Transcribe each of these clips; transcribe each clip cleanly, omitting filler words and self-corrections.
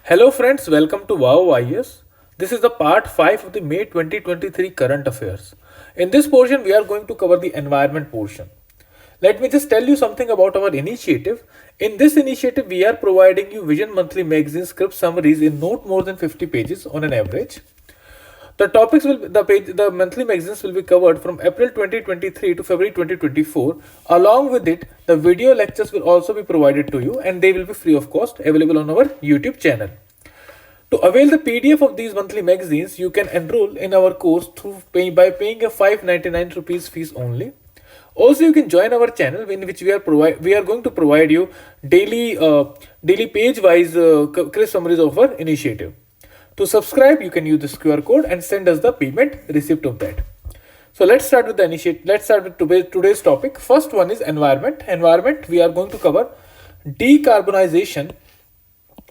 Hello friends, welcome to Wow IS. This is the part 5 of the May 2023 current affairs. In this portion, we are going to cover the environment portion. Let me just tell you something about our initiative. In this initiative, we are providing you Vision Monthly magazine script summaries in not more than 50 pages on an average. The topics will the monthly magazines will be covered from April 2023 to February 2024. Along with it, the video lectures will also be provided to you and they will be free of cost, available on our YouTube channel. To avail the PDF of these monthly magazines, you can enroll in our course by paying a 599 rupees fees only. Also, you can join our channel in which we are going to provide you daily page wise crisp summaries of our initiative. To subscribe, you can use this QR code and send us the payment receipt of that. So let's start with the initiative. Let's start with today's topic. First one is environment. Environment, we are going to cover decarbonization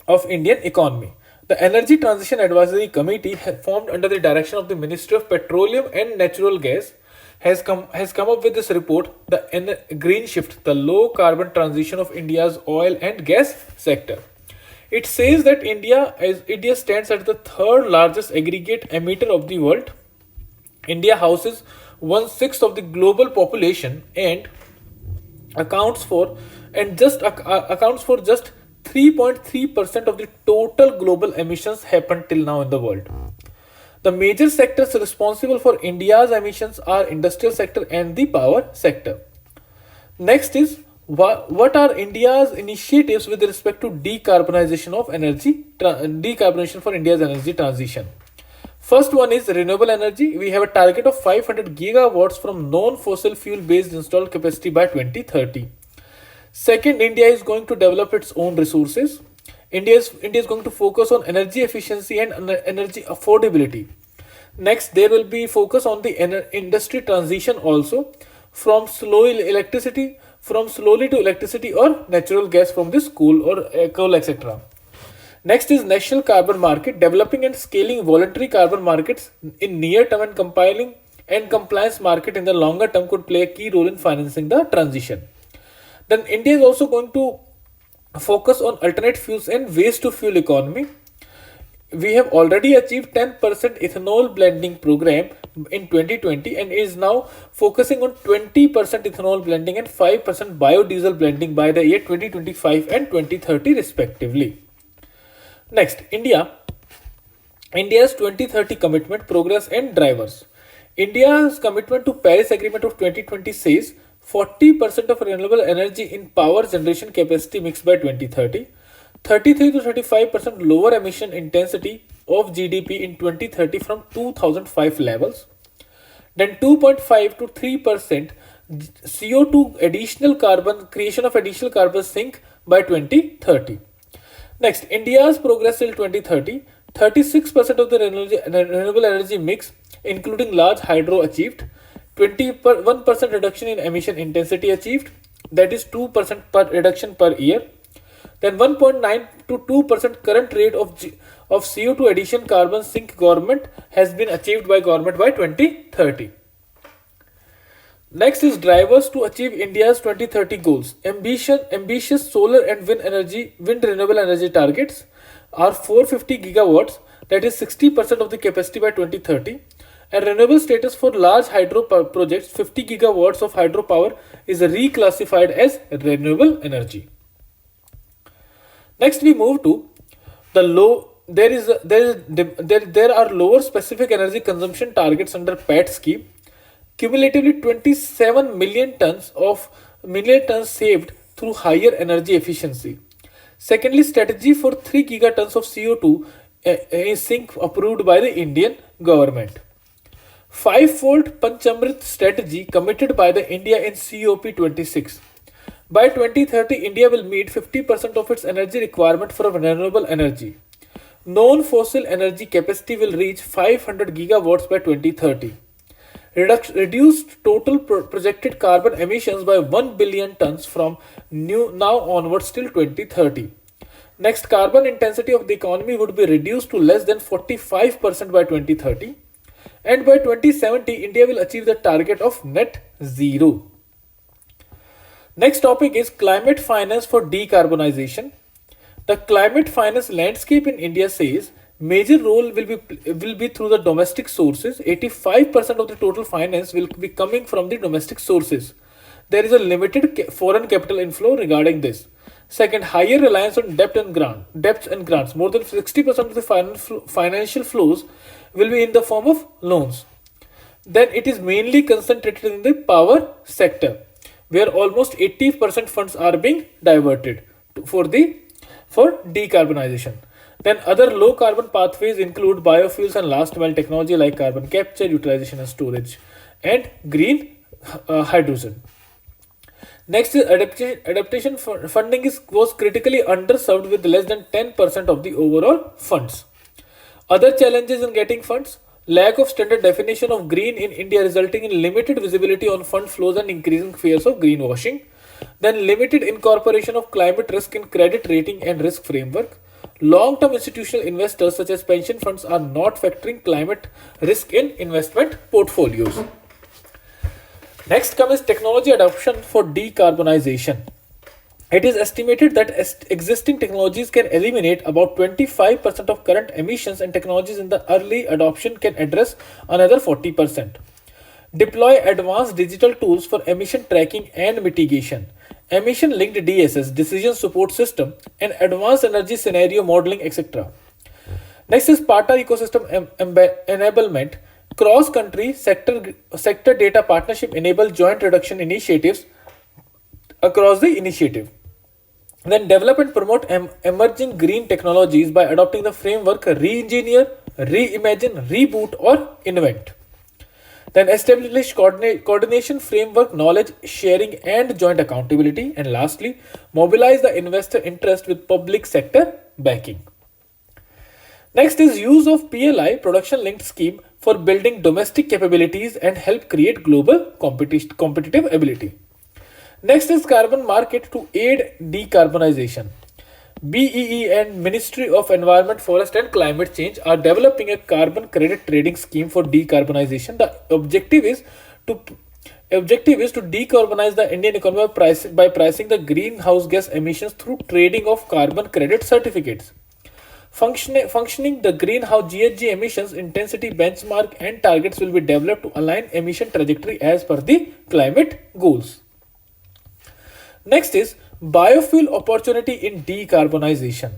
of Indian economy. The Energy Transition Advisory Committee, formed under the direction of the Ministry of Petroleum and Natural Gas, has come up with this report, the Green Shift, the low carbon transition of India's oil and gas sector. It says that India stands at the third largest aggregate emitter of the world. India houses 1/6 of the global population and accounts for just 3.3% of the total global emissions happened till now in the world. The major sectors responsible for India's emissions are industrial sector and the power sector. Next is what are India's initiatives with respect to decarbonization for India's energy transition. First one is renewable energy. We have a target of 500 gigawatts from non-fossil fuel based installed capacity by 2030. Second, India is going to develop its own resources. India is going to focus on energy efficiency and energy affordability. Next, there will be focus on the industry transition also from slowly to electricity or natural gas from this coal, etc. Next is national carbon market, developing and scaling voluntary carbon markets in near term, and compiling and compliance market in the longer term could play a key role in financing the transition. Then India is also going to focus on alternate fuels and waste to fuel economy. We have already achieved 10% ethanol blending program in 2020 and is now focusing on 20% ethanol blending and 5% biodiesel blending by the year 2025 and 2030 respectively. Next, India's 2030 commitment, progress and drivers. India's commitment to Paris Agreement of 2020 says 40% of renewable energy in power generation capacity mix by 2030, 33 to 35% lower emission intensity of GDP in 2030 from 2005 levels, then 2.5 to 3% CO2 creation of additional carbon sink by 2030. Next, India's progress till 2030, 36% of the renewable energy mix, including large hydro achieved, 21% reduction in emission intensity achieved, that is 2% per reduction per year. Then 1.9 to 2% current rate of CO2 addition carbon sink government has been achieved by government by 2030. Next is drivers to achieve India's 2030 goals. Ambitious solar and wind renewable energy targets are 450 gigawatts, that is 60% of the capacity by 2030. And renewable status for large hydro projects, 50 gigawatts of hydropower is reclassified as renewable energy. Next, we move to there are lower specific energy consumption targets under PAT scheme. Cumulatively, 27 million tons saved through higher energy efficiency. Secondly, strategy for 3 gigatons of CO2 sink approved by the Indian government. Five-fold Panchamrit strategy committed by the India in COP26. By 2030, India will meet 50% of its energy requirement from renewable energy. Non-fossil energy capacity will reach 500 gigawatts by 2030. Reduced total projected carbon emissions by 1 billion tons from now onwards till 2030. Next, carbon intensity of the economy would be reduced to less than 45% by 2030. And by 2070, India will achieve the target of net zero. Next topic is climate finance for decarbonization. The climate finance landscape in India says major role will be through the domestic sources. 85% of the total finance will be coming from the domestic sources. There is a limited foreign capital inflow regarding this. Second, higher reliance on debts and grants. More than 60% of the financial flows will be in the form of loans. Then it is mainly concentrated in the power sector, where almost 80% funds are being diverted for decarbonization. Then other low carbon pathways include biofuels and last mile technology like carbon capture, utilization and storage, and green hydrogen. Next is adaptation funding was critically underserved with less than 10% of the overall funds. Other challenges in getting funds: lack of standard definition of green in India, resulting in limited visibility on fund flows and increasing fears of greenwashing. Then limited incorporation of climate risk in credit rating and risk framework. Long-term institutional investors such as pension funds are not factoring climate risk in investment portfolios. Next comes technology adoption for decarbonization. It is estimated that existing technologies can eliminate about 25% of current emissions, and technologies in the early adoption can address another 40%. Deploy advanced digital tools for emission tracking and mitigation, emission linked DSS, decision support system, and advanced energy scenario modeling, etc. Next is partner ecosystem enablement. Cross-country sector data partnership enable joint reduction initiatives across the initiative. Then develop and promote emerging green technologies by adopting the framework re-engineer, reimagine, reboot or invent. Then establish coordination framework, knowledge sharing and joint accountability. And lastly, mobilize the investor interest with public sector backing. Next is use of PLI, production linked scheme, for building domestic capabilities and help create global competitive ability. Next is carbon market to aid decarbonization. BEE and Ministry of Environment, Forest and Climate Change are developing a carbon credit trading scheme for decarbonization. The objective is to decarbonize the Indian economy by pricing the greenhouse gas emissions through trading of carbon credit certificates. Functioning the greenhouse GHG emissions intensity benchmark and targets will be developed to align emission trajectory as per the climate goals. Next is biofuel opportunity in decarbonization.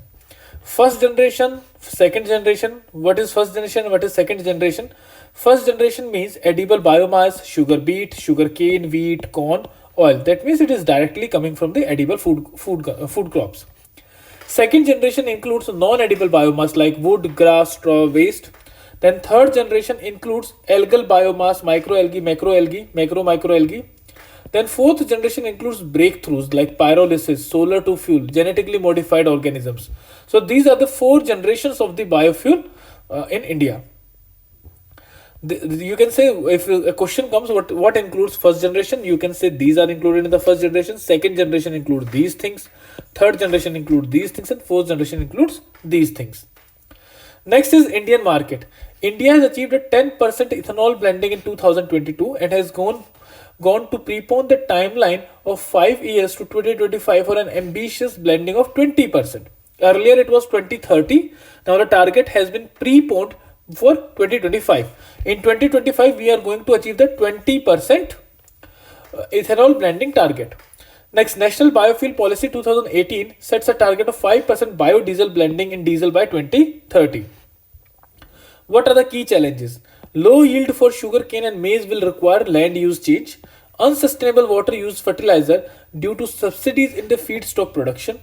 First generation, second generation. What is first generation? What is second generation? First generation means edible biomass, sugar beet, sugar cane, wheat, corn, oil. That means it is directly coming from the edible food crops. Second generation includes non-edible biomass like wood, grass, straw, waste. Then third generation includes algal biomass, microalgae, macroalgae, microalgae. Then fourth generation includes breakthroughs like pyrolysis, solar to fuel, genetically modified organisms. So these are the four generations of the biofuel in India. You can say, if a question comes, what includes first generation, you can say these are included in the first generation. Second generation includes these things, third generation includes these things, and fourth generation includes these things. Next is Indian market. India has achieved a 10% ethanol blending in 2022 and has gone to prepone the timeline of 5 years to 2025 for an ambitious blending of 20%. Earlier it was 2030. Now the target has been preponed for 2025. In 2025, we are going to achieve the 20% ethanol blending target. Next, National Biofuel Policy 2018 sets a target of 5% biodiesel blending in diesel by 2030. What are the key challenges? Low yield for sugarcane and maize will require land use change. Unsustainable water use fertilizer due to subsidies in the feedstock production.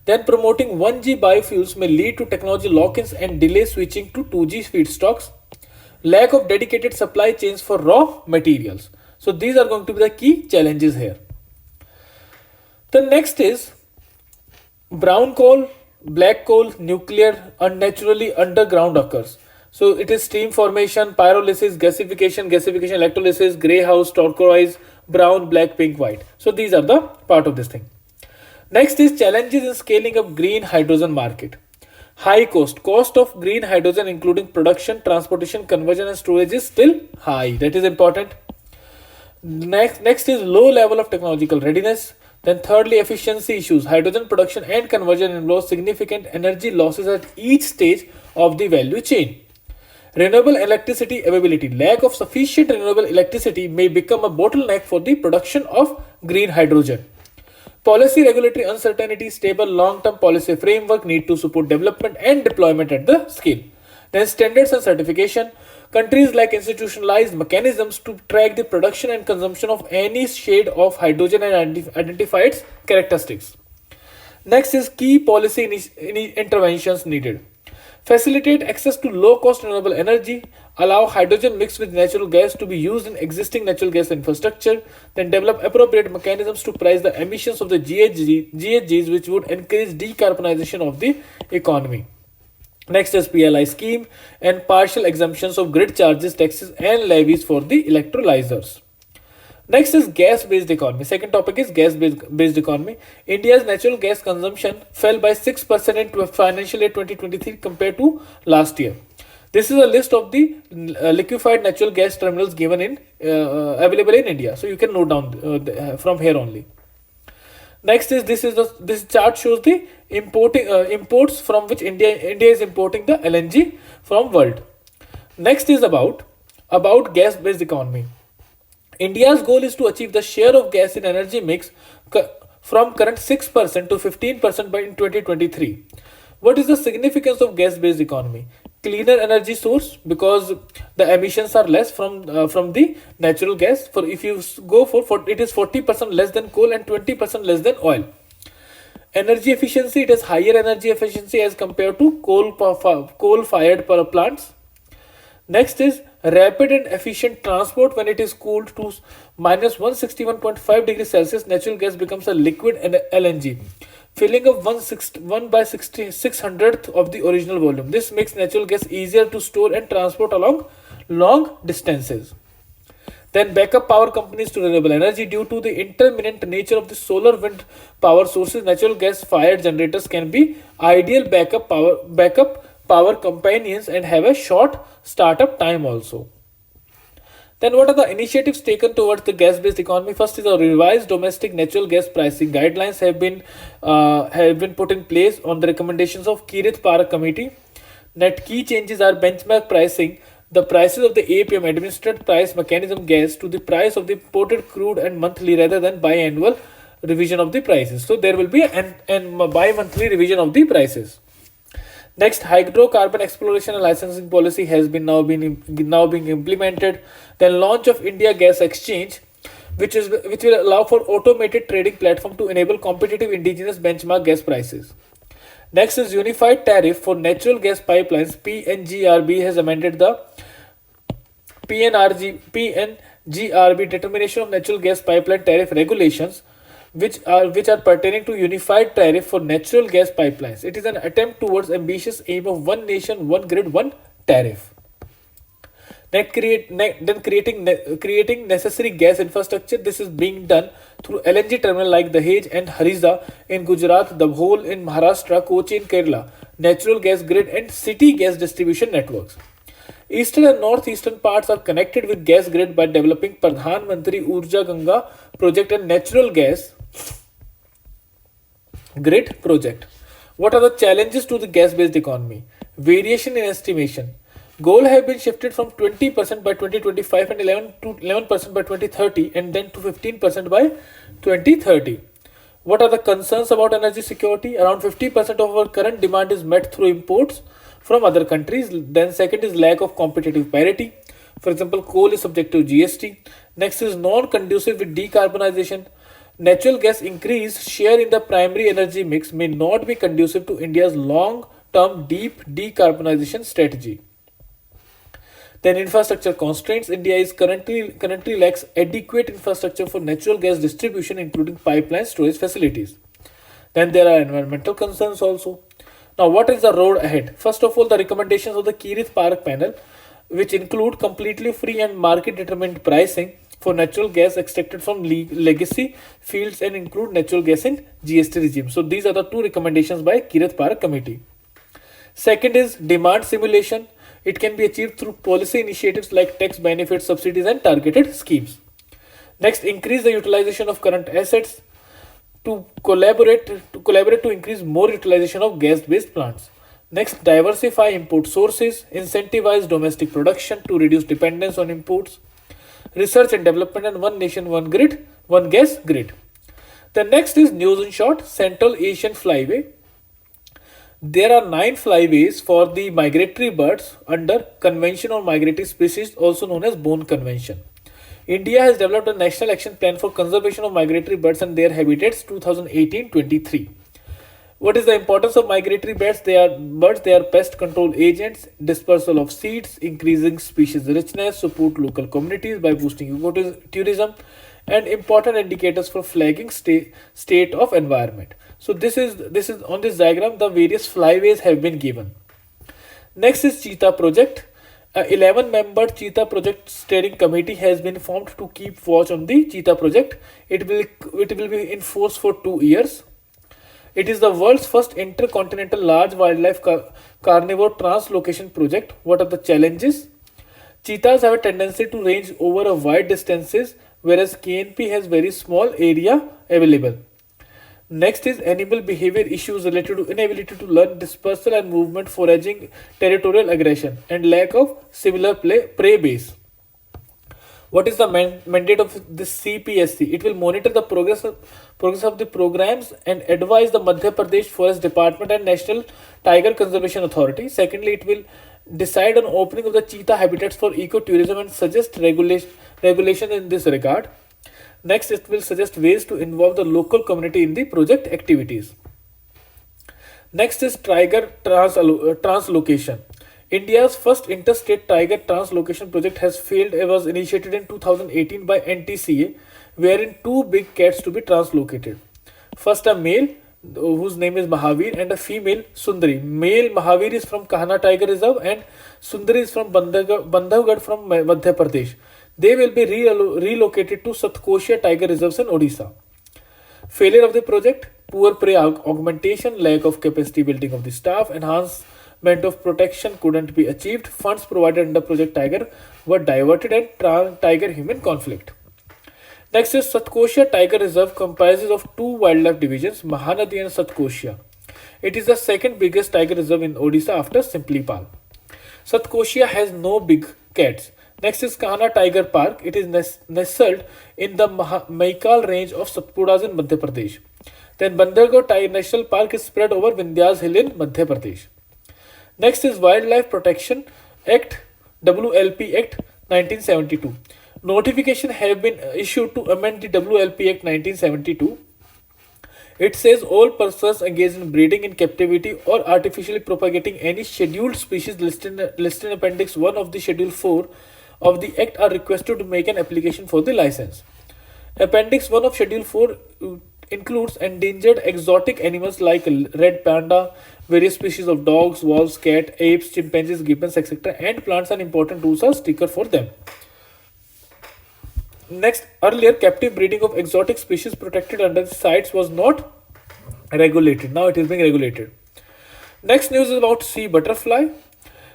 Then promoting 1G biofuels may lead to technology lock-ins and delay switching to 2G feedstocks. Lack of dedicated supply chains for raw materials. So these are going to be the key challenges here. The next is brown coal, black coal, nuclear, unnaturally underground occurs. So it is stream formation, pyrolysis, gasification, electrolysis, grey house, turquoise, brown, black, pink, white. So these are the part of this thing. Next is challenges in scaling up green hydrogen market. High cost of green hydrogen including production, transportation, conversion and storage is still high. That is important. Next is low level of technological readiness. Then thirdly, efficiency issues. Hydrogen production and conversion involves significant energy losses at each stage of the value chain. Renewable electricity availability. Lack of sufficient renewable electricity may become a bottleneck for the production of green hydrogen. Policy regulatory uncertainty, stable long-term policy framework need to support development and deployment at the scale. Then standards and certification. Countries like institutionalized mechanisms to track the production and consumption of any shade of hydrogen and identify its characteristics. Next is key policy interventions needed. Facilitate access to low-cost renewable energy, allow hydrogen mixed with natural gas to be used in existing natural gas infrastructure, then develop appropriate mechanisms to price the emissions of the GHGs which would encourage decarbonization of the economy. Next is PLI scheme and partial exemptions of grid charges, taxes and levies for the electrolyzers. Next is gas-based economy. Second topic is gas-based economy. India's natural gas consumption fell by 6% in financial year 2023 compared to last year. This is a list of the liquefied natural gas terminals given in available in India. So you can note down from here only. Next is this chart shows the imports from which India is importing the LNG from world. Next is about gas-based economy. India's goal is to achieve the share of gas in energy mix from current 6% to 15% by in 2023. What is the significance of gas-based economy? Cleaner energy source, because the emissions are less from the natural gas. For if you go for it is 40% less than coal and 20% less than oil. Energy efficiency, it has higher energy efficiency as compared to coal-fired power plants. Next is rapid and efficient transport. When it is cooled to minus 161.5 degrees Celsius, natural gas becomes a liquid LNG, filling up 1/600th of the original volume. This makes natural gas easier to store and transport along long distances. Then backup power companies to renewable energy. Due to the intermittent nature of the solar wind power sources, natural gas fired generators can be ideal backup power companions and have a short startup time also. Then what are the initiatives taken towards the gas-based economy? First is a revised domestic natural gas pricing guidelines have been put in place on the recommendations of Kirit Parak Committee. Net key changes are benchmark pricing the prices of the APM administered price mechanism gas to the price of the imported crude and monthly rather than biannual revision of the prices. So there will be an bi-monthly revision of the prices. Next, hydrocarbon exploration and licensing policy has been now being implemented. Then launch of India Gas Exchange, which will allow for automated trading platform to enable competitive indigenous benchmark gas prices. Next is unified tariff for natural gas pipelines. PNGRB has amended the PNGRB determination of natural gas pipeline tariff regulations, which are pertaining to unified tariff for natural gas pipelines. It is an attempt towards ambitious aim of one nation, one grid, one tariff. Creating necessary gas infrastructure. This is being done through LNG terminal like Dahej and Harizda in Gujarat, Dabhol in Maharashtra, Kochi in Kerala, natural gas grid and city gas distribution networks. Eastern and northeastern parts are connected with gas grid by developing Pradhan Mantri Urja Ganga project and natural gas grid project. What are the challenges to the gas-based economy? Variation in estimation. Goal have been shifted from 20% by 2025 and 11% by 2030 and then to 15% by 2030. What are the concerns about energy security? Around 50% of our current demand is met through imports from other countries. Then second is lack of competitive parity. For example, coal is subject to GST. Next is non-conducive with decarbonization. Natural gas increased share in the primary energy mix may not be conducive to India's long-term deep decarbonization strategy. Then infrastructure constraints. India is currently lacks adequate infrastructure for natural gas distribution, including pipeline storage facilities. Then there are environmental concerns also. Now, what is the road ahead? First of all, the recommendations of the Kirit Parak panel, which include completely free and market-determined pricing for natural gas extracted from legacy fields and include natural gas in GST regime. So these are the two recommendations by Kirit Parak committee. Second is demand simulation. It can be achieved through policy initiatives like tax benefits, subsidies and targeted schemes. Next, increase the utilization of current assets. to collaborate to increase more utilization of gas-based plants. Next, diversify import sources, incentivize domestic production to reduce dependence on imports, research and development, and one nation, one grid, one gas grid. The next is news in short, Central Asian Flyway. There are 9 flyways for the migratory birds under Convention on Migratory Species, also known as Bone Convention. India has developed a National Action Plan for Conservation of Migratory Birds and Their Habitats 2018-23. What is the importance of migratory birds? They are pest control agents, dispersal of seeds, increasing species richness, support local communities by boosting ecotourism, and important indicators for flagging state of environment. So this is on this diagram the various flyways have been given. Next is Cheetah Project. A 11-member Cheetah Project steering committee has been formed to keep watch on the Cheetah Project. It will be in force for 2 years. It is the world's first intercontinental large wildlife carnivore translocation project. What are the challenges? Cheetahs have a tendency to range over a wide distances, whereas KNP has very small area available. Next is animal behavior issues related to inability to learn, dispersal and movement, foraging, territorial aggression, and lack of similar prey base. What is the mandate of this CPSC? It will monitor the progress of the programs and advise the Madhya Pradesh Forest Department and National Tiger Conservation Authority. Secondly, it will decide on opening of the cheetah habitats for ecotourism and suggest regulation in this regard. Next, it will suggest ways to involve the local community in the project activities. Next is Tiger Translocation. India's first interstate tiger translocation project has failed. It was initiated in 2018 by NTCA, wherein 2 big cats to be translocated. First, a male whose name is Mahavir and a female Sundari. Male Mahavir is from Kahana Tiger Reserve and Sundari is from Bandhavgarh from Madhya Pradesh. They will be relocated to Satkosia Tiger Reserves in Odisha. Failure of the project: poor prey augmentation, lack of capacity building of the staff, enhancement of protection couldn't be achieved, funds provided under Project Tiger were diverted, and tiger-human conflict. Next is Satkosia Tiger Reserve comprises of 2 wildlife divisions, Mahanadi and Satkosia. It is the second biggest tiger reserve in Odisha after Simplipal. Satkosia has no big cats. Next is Kahana Tiger Park. It is nestled in the Maikal range of Satpuras in Madhya Pradesh. Then Bandhargarh National Park is spread over Vindhyas Hill in Madhya Pradesh. Next is Wildlife Protection Act, WLP Act 1972. Notification have been issued to amend the WLP Act 1972. It says all persons engaged in breeding in captivity or artificially propagating any scheduled species listed in Appendix 1 of the Schedule 4 of the Act are requested to make an application for the license. Appendix 1 of Schedule 4 includes endangered exotic animals like red panda, various species of dogs, wolves, cat, apes, chimpanzees, gibbons, etc. and plants and important rules are sticker for them. Next, earlier captive breeding of exotic species protected under the CITES was not regulated. Now it is being regulated. Next news is about sea butterfly.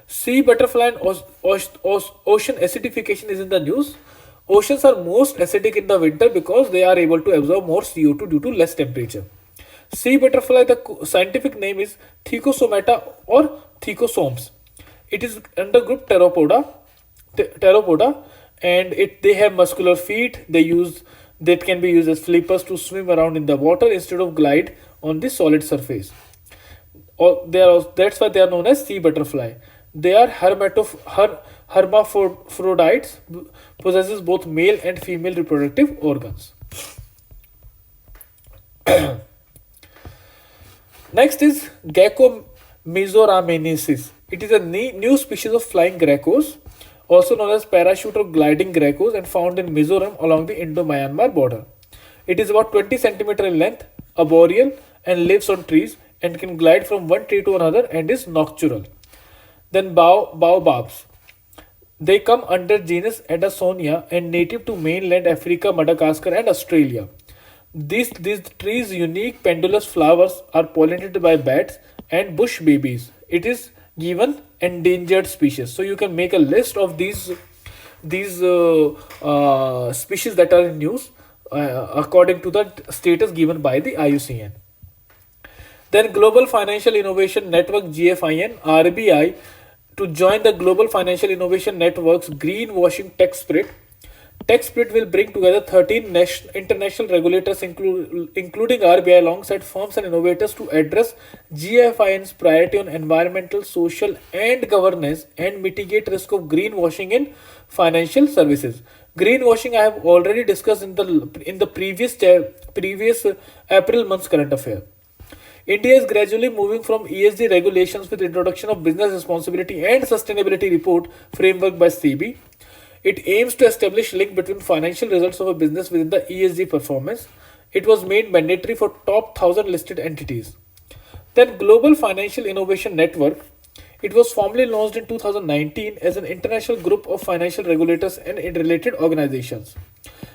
Sea butterfly and ocean acidification is in the news. Oceans are most acidic in the winter because they are able to absorb more CO2 due to less temperature. Sea butterfly, the scientific name is Thecosomata or Thecosomes. It is under group Pteropoda, and they have muscular feet. That can be used as flippers to swim around in the water instead of glide on the solid surface. That's why they are known as sea butterfly. They are hermaphrodites, possesses both male and female reproductive organs. Next is Gekko Mizoramensis. It is a new species of flying geckos, also known as parachute or gliding geckos, and found in Mizoram along the Indo-Myanmar border. It is about 20 cm in length, arboreal, and lives on trees and can glide from one tree to another and is nocturnal. Then Baobarbs. They come under genus Adasonia and native to mainland Africa, Madagascar and Australia. These trees' unique pendulous flowers are pollinated by bats and bush babies. It is given endangered species. So you can make a list of these species that are in use. according to the status given by the IUCN. Then Global Financial Innovation Network GFIN RBI to join the Global Financial Innovation Network's greenwashing tech spirit. Tech Spirit will bring together 13 international regulators, including RBI, alongside firms and innovators to address GFIN's priority on environmental, social, and governance and mitigate risk of greenwashing in financial services. Greenwashing I have already discussed in the previous April month's current affair. India is gradually moving from ESG regulations with introduction of business responsibility and sustainability report framework by SEBI. It aims to establish link between financial results of a business within the ESG performance. It was made mandatory for top 1000 listed entities. Then Global Financial Innovation Network. It was formally launched in 2019 as an international group of financial regulators and related organizations.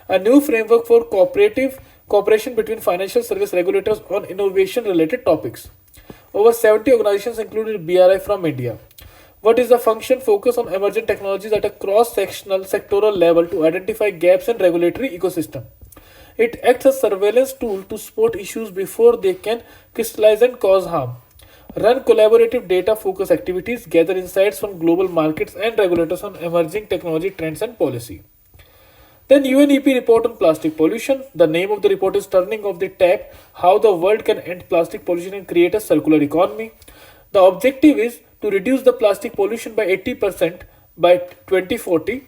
A new framework for cooperation between financial service regulators on innovation related topics. Over 70 organizations included BRI from India. What is the function? Focus on emerging technologies at a cross-sectional sectoral level to identify gaps in regulatory ecosystem. It acts as surveillance tool to spot issues before they can crystallize and cause harm. Run collaborative data focus activities, gather insights from global markets and regulators on emerging technology trends and policy. Then UNEP report on plastic pollution. The name of the report is Turning Off the Tap: How the World Can End Plastic Pollution and Create a Circular Economy. The objective is to reduce the plastic pollution by 80% by 2040,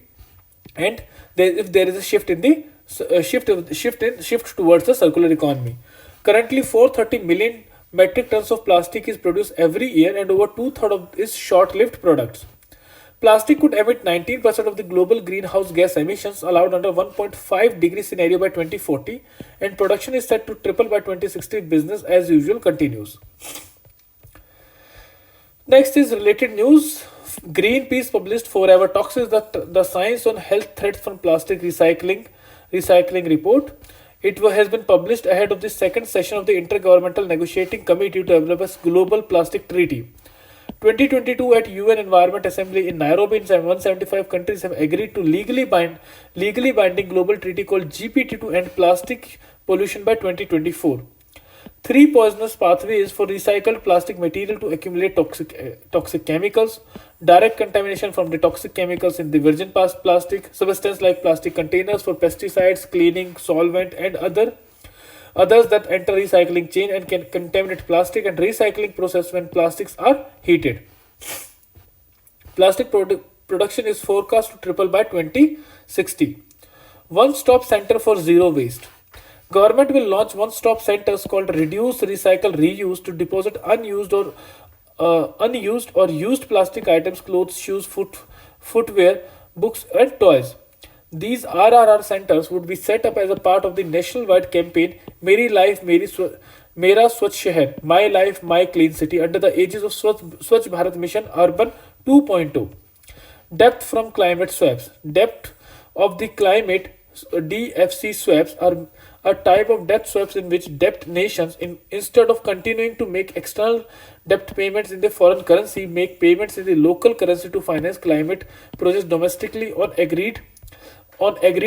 and if there is a shift in the shift towards the circular economy. Currently, 430 million metric tons of plastic is produced every year, and over two-thirds of is short-lived products. Plastic could emit 19% of the global greenhouse gas emissions allowed under 1.5 degree scenario by 2040, and production is set to triple by 2060 if business as usual continues. Next is related news. Greenpeace published Forever Toxics, the science on health threats from plastic recycling report. It has been published ahead of the second session of the Intergovernmental Negotiating Committee to develop a global plastic treaty. 2022 at UN Environment Assembly in Nairobi, 175 countries have agreed to legally binding global treaty called GPT to end plastic pollution by 2024. Three poisonous pathways for recycled plastic material to accumulate toxic chemicals: direct contamination from the toxic chemicals in the virgin plastic, substance like plastic containers for pesticides, cleaning, solvent, and others that enter recycling chain and can contaminate plastic, and recycling process when plastics are heated. Plastic production is forecast to triple by 2060. One-stop center for zero waste. Government will launch one-stop centers called Reduce, Recycle, Reuse to deposit unused or used plastic items, clothes, shoes, footwear, books, and toys. These RRR centers would be set up as a part of the nationwide campaign Meri Life Mera Swachh Shahar, My Life My Clean City, under the aegis of Swachh Bharat Mission Urban 2.0. Depth from climate swaps. Depth of the climate DFC swaps are a type of debt swaps in which debt nations, instead of continuing to make external debt payments in the foreign currency, make payments in the local currency to finance climate projects domestically on agreed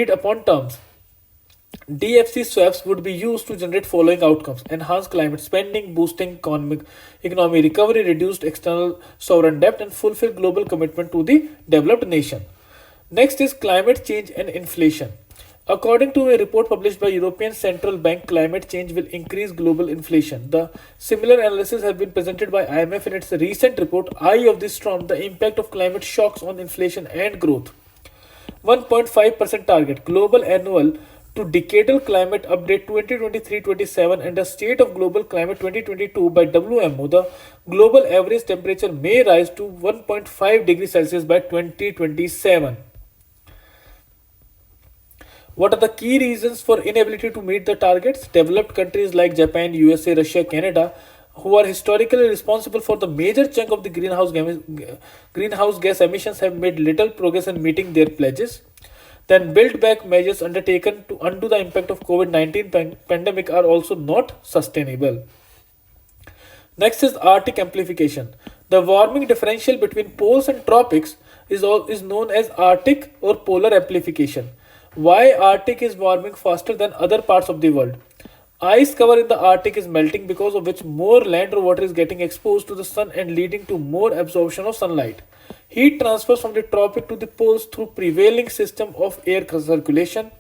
upon terms. DFC swaps would be used to generate following outcomes: enhance climate spending, boosting economy recovery, reduced external sovereign debt, and fulfill global commitment to the developed nation. Next is climate change and inflation. According to a report published by European Central Bank, climate change will increase global inflation. The similar analysis has been presented by IMF in its recent report, Eye of the Storm: The Impact of Climate Shocks on Inflation and Growth. 1.5% target, global annual to decadal climate update 2023-27, and the state of global climate 2022 by WMO. The global average temperature may rise to 1.5 degrees Celsius by 2027. What are the key reasons for inability to meet the targets? Developed countries like Japan, USA, Russia, Canada, who are historically responsible for the major chunk of the greenhouse gas emissions, have made little progress in meeting their pledges. Then build back measures undertaken to undo the impact of COVID-19 pandemic are also not sustainable. Next is Artic Amplification. The warming differential between poles and tropics is known as Arctic or polar amplification. Why Arctic is warming faster than other parts of the world? Ice cover in the Arctic is melting, because of which more land or water is getting exposed to the sun and leading to more absorption of sunlight. Heat transfers from the tropic to the poles through prevailing system of air circulation,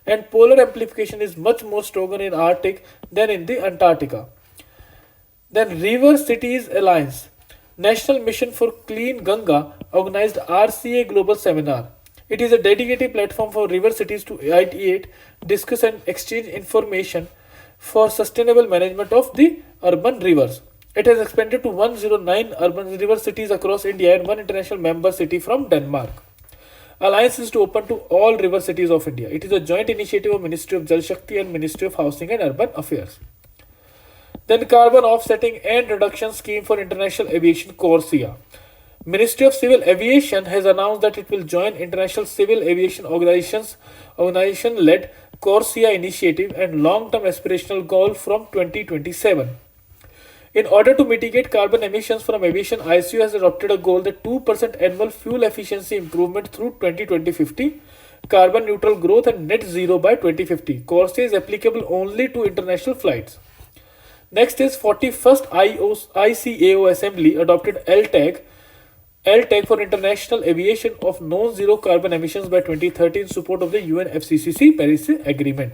and polar amplification is much more stronger in Arctic than in the Antarctica. Then River Cities Alliance, National Mission for Clean Ganga, organized RCA Global Seminar. It is a dedicated platform for river cities to ideate, discuss and exchange information for sustainable management of the urban rivers. It has expanded to 109 urban river cities across India and one international member city from Denmark. Alliance is to open to all river cities of India. It is a joint initiative of Ministry of Jal Shakti and Ministry of Housing and Urban Affairs. Then Carbon Offsetting and Reduction Scheme for International Aviation, CORSIA. Ministry of Civil Aviation has announced that it will join International Civil Aviation organization-led CORSIA initiative and long-term aspirational goal from 2027. In order to mitigate carbon emissions from aviation, ICU has adopted a goal that 2% annual fuel efficiency improvement through 2050, carbon neutral growth and net zero by 2050. CORSIA is applicable only to international flights. Next is 41st ICAO Assembly adopted LTAG for international aviation of non-zero carbon emissions by 2030 in support of the UNFCCC Paris Agreement.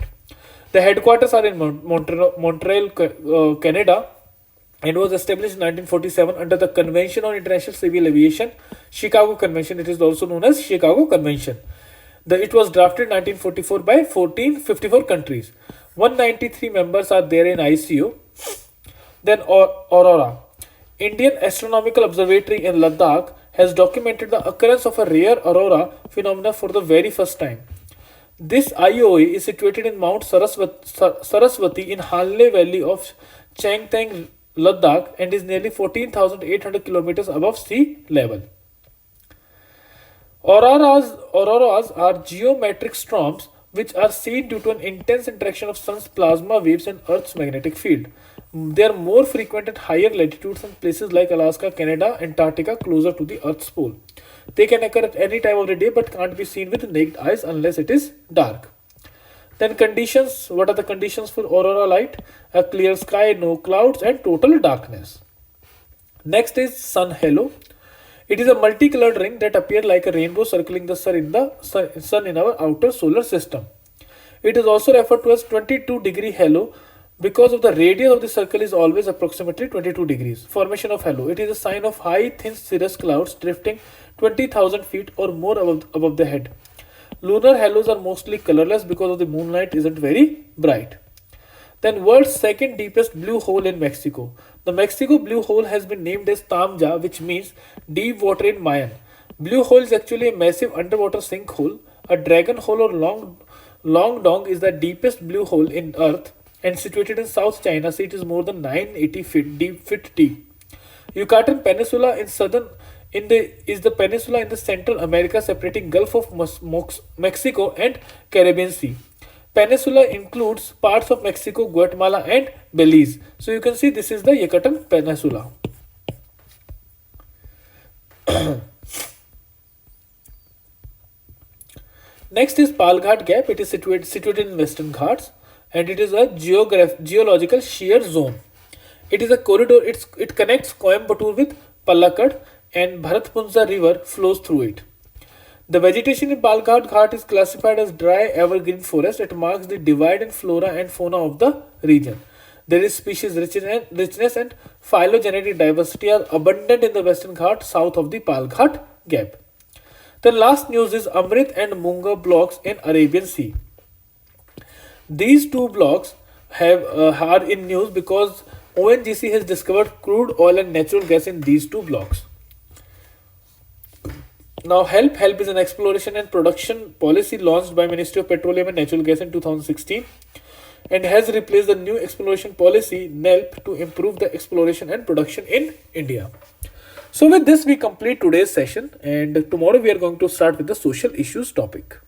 The headquarters are in Montreal, Canada, and was established in 1947 under the Convention on International Civil Aviation, Chicago Convention. It is also known as Chicago Convention. It was drafted in 1944 by 54 countries. 193 members are there in ICO. Then Aurora. Indian Astronomical Observatory in Ladakh has documented the occurrence of a rare aurora phenomena for the very first time. This IOA is situated in Mount Saraswati in Hanle Valley of Changtang, Ladakh, and is nearly 14,800 kilometers above sea level. Auroras are geometric storms which are seen due to an intense interaction of sun's plasma waves and Earth's magnetic field. They are more frequent at higher latitudes and places like Alaska, Canada, Antarctica closer to the Earth's pole. They can occur at any time of the day but can't be seen with naked eyes unless it is dark. Then conditions. What are the conditions for aurora light? A clear sky, no clouds, and total darkness. Next is sun halo. It is a multicolored ring that appears like a rainbow circling the sun in our outer solar system. It is also referred to as 22-degree halo because of the radius of the circle is always approximately 22 degrees. Formation of halo. It is a sign of high, thin cirrus clouds drifting 20,000 feet or more above the head. Lunar halos are mostly colorless because of the moonlight isn't very bright. Then world's second deepest blue hole in Mexico. The Mexico blue hole has been named as Tamja, which means deep water in Mayan. Blue hole is actually a massive underwater sinkhole. A dragon hole or long dong is the deepest blue hole in Earth and situated in South China Sea. It is more than 980 feet deep. Yucatan Peninsula is the peninsula in the Central America separating Gulf of Mexico and Caribbean Sea. Peninsula includes parts of Mexico, Guatemala and Belize. So you can see this is the Yucatan Peninsula. Next is Palghat Gap. It is situated in Western Ghats and it is a geological shear zone. It is a corridor. It connects Coimbatore with Palakkad and Bharatpunja river flows through it. The vegetation in Palghat Ghat is classified as dry evergreen forest. It marks the divide in flora and fauna of the region. There is species richness and phylogenetic diversity are abundant in the Western Ghats south of the Palghat Gap. The last news is Amrit and Munga blocks in Arabian Sea. These two blocks are in news because ONGC has discovered crude oil and natural gas in these two blocks. Now HELP is an exploration and production policy launched by Ministry of Petroleum and Natural Gas in 2016 and has replaced the new exploration policy NELP to improve the exploration and production in India. So with this we complete today's session and tomorrow we are going to start with the social issues topic.